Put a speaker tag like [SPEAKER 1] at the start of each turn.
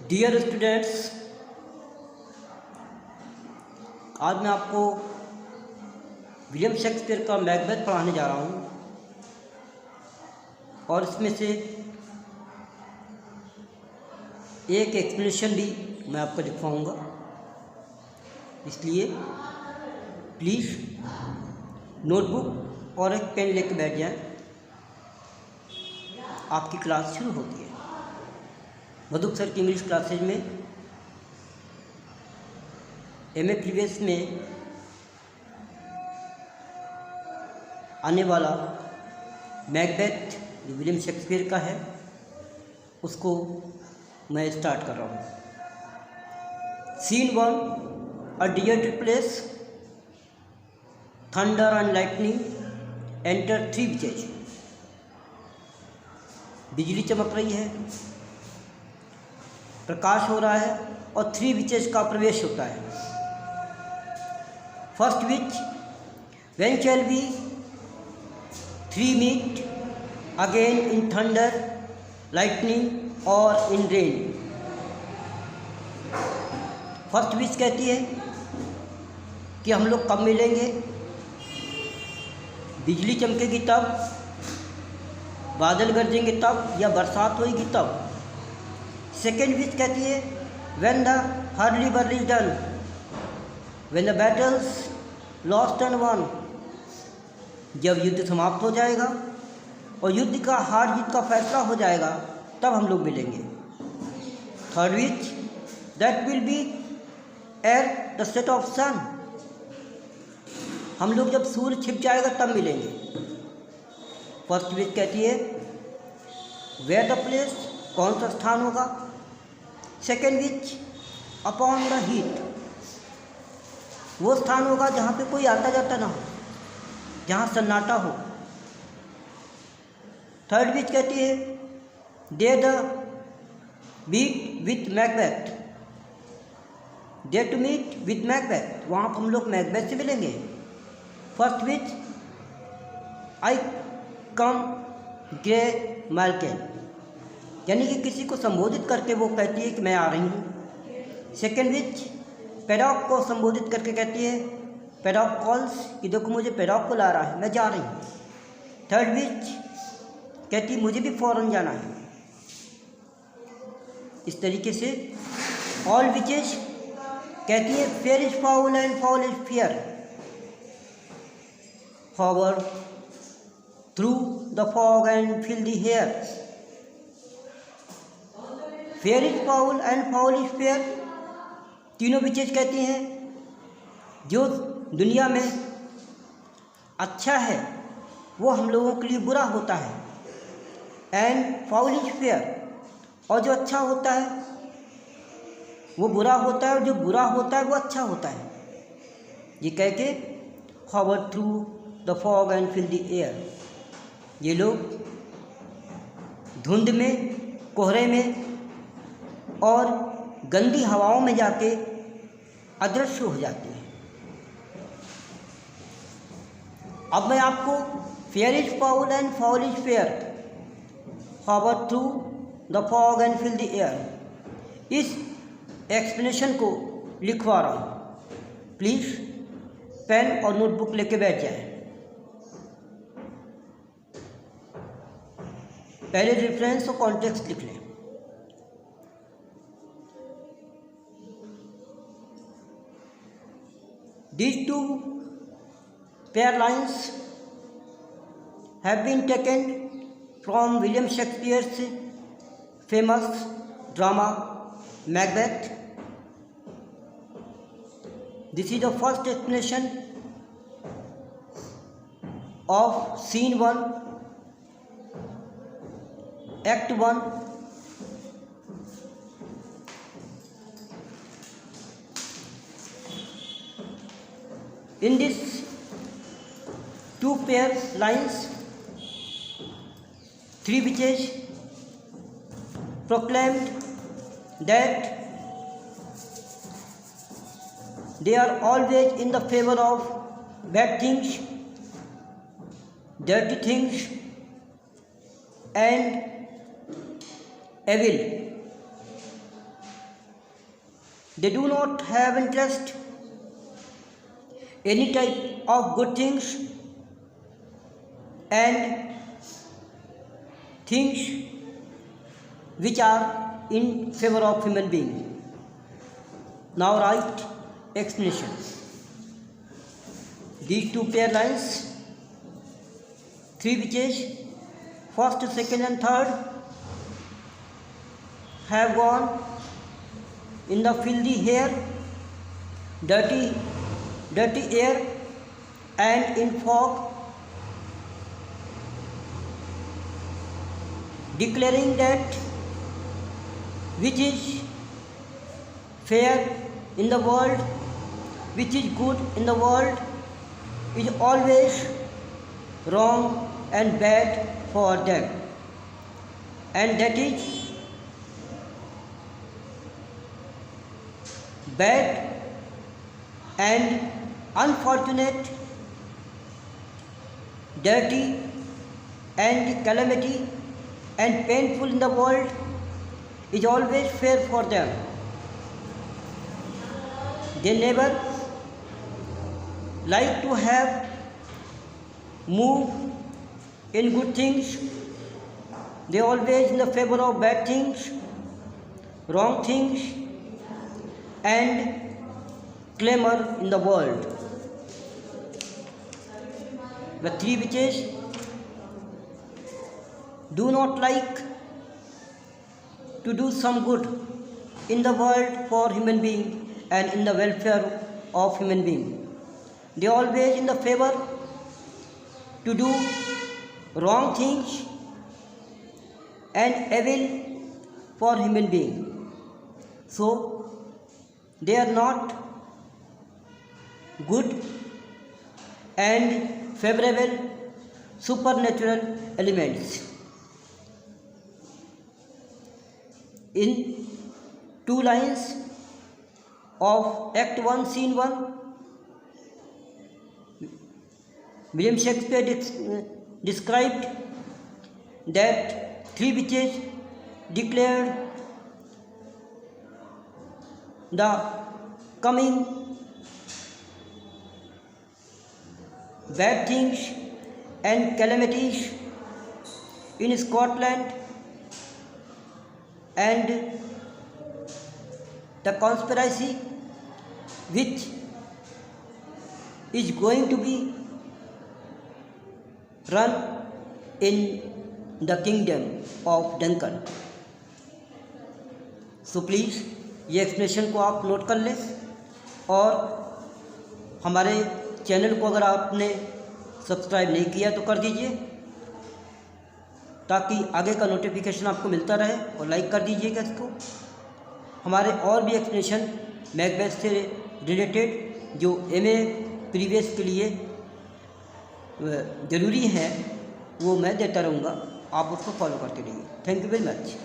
[SPEAKER 1] Dear students, आज मैं आपको विलियम शेक्सपियर का मैकबेथ पढ़ाने जा रहा हूँ और इसमें से एक एक्सप्लेनेशन भी मैं आपको दिखवाऊँगा। इसलिए प्लीज़ नोटबुक और एक पेन लेकर बैठ जाएं। आपकी क्लास शुरू होती है। मधुक सर की इंग्लिश क्लासेज में एमए प्रीवियस में आने वाला मैकबेथ जो विलियम शेक्सपियर का है उसको मैं स्टार्ट कर रहा हूँ। Scene 1, a deserted place, thunder and lightning, enter 3 witches। बिजली चमक रही है, प्रकाश हो रहा है और 3 विचेज का प्रवेश होता है। First witch, when shall we 3 meet again in thunder lightning or in rain. First विच कहती है कि हम लोग कब मिलेंगे, बिजली चमकेगी तब, बादल गरजेंगे तब, या बरसात होगी तब। सेकेंड विच कहती है when the Hurley barley is done, when the battles lost and one, जब युद्ध समाप्त हो जाएगा और युद्ध का हार जीत का फैसला हो जाएगा तब हम लोग मिलेंगे। Third witch, that will be at the set of sun, हम लोग जब सूर्य छिप जाएगा तब मिलेंगे। फर्स्ट विच कहती है वेयर द प्लेस, कौन सा स्थान होगा। Second which, upon the heat, वो स्थान होगा जहाँ पे कोई आता जाता ना हो, जहाँ सन्नाटा हो। थर्ड विच कहती है there the beat with Macbeth, there to meet with Macbeth, वहाँ पर हम लोग मैकबेथ से मिलेंगे। फर्स्ट विच, आई कम ग्रे मार्केन, यानी कि किसी को संबोधित करके वो कहती है कि मैं आ रही हूँ। सेकेंड विच, पेडॉक को संबोधित करके कहती है पेडॉक कॉल्स, कि देखो मुझे पेडॉक को ला रहा है, मैं जा रही हूँ। थर्ड विच कहती मुझे भी फौरन जाना है। इस तरीके से ऑल विचेज कहती है fair is foul and foul is fair, forward through the fog and fill the hair. Fair is foul and foul is fair, तीनों विचेज कहती हैं जो दुनिया में अच्छा है वो हम लोगों के लिए बुरा होता है। एंड फाउल इज फेयर, और जो अच्छा होता है वो बुरा होता है और जो बुरा होता है वो अच्छा होता है। ये कह के forward through the fog and fill the air, ये लोग धुंध में, कोहरे में और गंदी हवाओं में जाके अदृश्य हो जाते हैं। अब मैं आपको fair is foul and foul is fair, forward through the fog and fill the air, इस एक्सप्लेनेशन को लिखवा रहा हूँ। प्लीज़ पेन और नोटबुक लेके बैठ जाएं। पहले रेफरेंस और कॉन्टेक्स्ट लिख लें। These 2 pair lines have been taken from William Shakespeare's famous drama Macbeth. This is the first explanation of scene 1, act 1. In this 2 pair lines, 3 witches proclaimed that they are always in the favor of bad things, dirty things and evil. they do not have interest any type of good things and things which are in favor of human being. Now write explanation. These two pair lines, three witches, first, second and third, have gone in the filthy hair, dirty air and in fog, declaring that which is fair in the world, which is good in the world, is always wrong and bad for them, and that is bad and unfortunate, dirty and calamity and painful in the world is always fair for them. They never like to have move in good things. They always in the favor of bad things, wrong things and clamor in the world. The three witches do not like to do some good in the world for human being and in the welfare of human being. They always in the favor to do wrong things and evil for human being. So they are not good and favorable supernatural elements. In two lines of Act 1, Scene 1, William Shakespeare described that three witches declared the coming bad things and calamities in Scotland, and the conspiracy which is going to be run in the kingdom of Duncan. So please ये explanation को आप note कर लें और हमारे channel को अगर आपने सब्सक्राइब नहीं किया तो कर दीजिए ताकि आगे का नोटिफिकेशन आपको मिलता रहे, और लाइक कर दीजिएगा इसको। हमारे और भी एक्सप्लेनेशन मैकबेथ से रिलेटेड जो एमए प्रीवियस के लिए ज़रूरी हैं वो मैं देता रहूँगा, आप उसको फॉलो करते रहिए। Thank you very much.